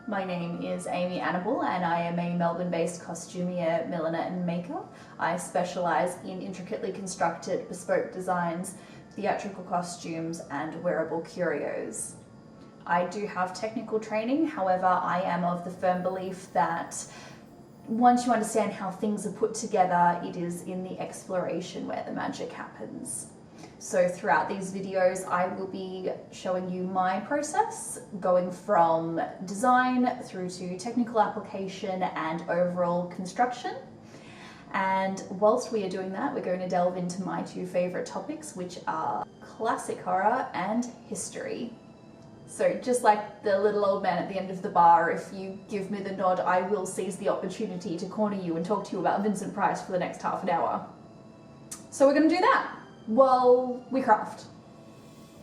My name is Aimee A, and I am a Melbourne-based costumier, milliner and maker. I specialise in intricately constructed bespoke designs, theatrical costumes and wearable curios. I do have technical training, however I am of the firm belief that once you understand how things are put together, it is in the exploration where the magic happens. So throughout these videos, I will be showing you my process, going from design through to technical application and overall construction. And whilst we are doing that, we're going to delve into my two favourite topics, which are classic horror and history. So just like the little old man at the end of the bar, if you give me the nod, I will seize the opportunity to corner you and talk to you about Vincent Price for the next half an hour. So we're going to do that while we craft.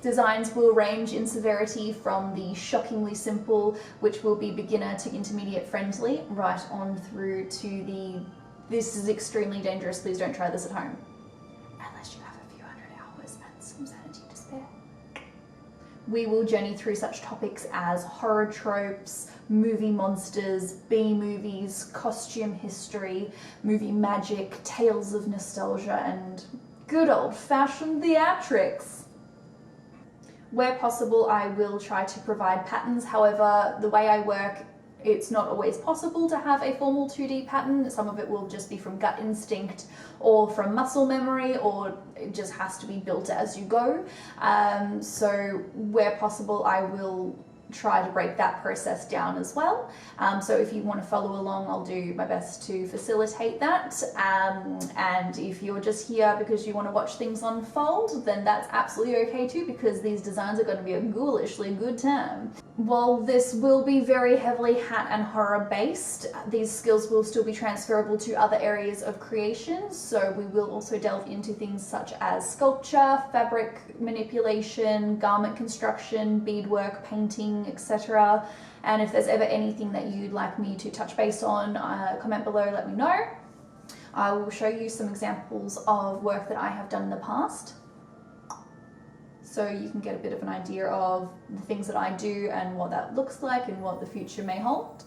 Designs will range in severity from the shockingly simple, which will be beginner to intermediate friendly, right on through to the this is extremely dangerous, please don't try this at home. Unless you have a few hundred hours and some sanity to spare. We will journey through such topics as horror tropes, movie monsters, B-movies, costume history, movie magic, tales of nostalgia, and good old-fashioned theatrics. Where possible, I will try to provide patterns. However, the way I work, it's not always possible to have a formal 2D pattern. Some of it will just be from gut instinct or from muscle memory, or it just has to be built as you go. So where possible, I will try to break that process down as well. So if you want to follow along, I'll do my best to facilitate that. And if you're just here because you want to watch things unfold, then that's absolutely okay too, because these designs are going to be a ghoulishly good time. While this will be very heavily hat and horror based, these skills will still be transferable to other areas of creation. So we will also delve into things such as sculpture, fabric manipulation, garment construction, beadwork, painting, etc. And if there's ever anything that you'd like me to touch base on, comment below, let me know. I will show you some examples of work that I have done in the past, so you can get a bit of an idea of the things that I do and what that looks like and what the future may hold.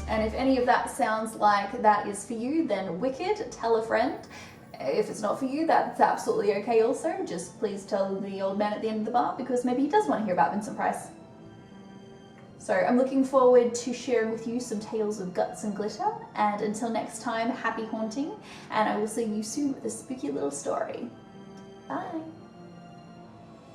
And if any of that sounds like that is for you, then wicked, tell a friend. If it's not for you, that's absolutely okay also. Just please tell the old man at the end of the bar, because maybe he does want to hear about Vincent Price. So I'm looking forward to sharing with you some tales of guts and glitter. And until next time, happy haunting, and I will see you soon with a spooky little story. Bye.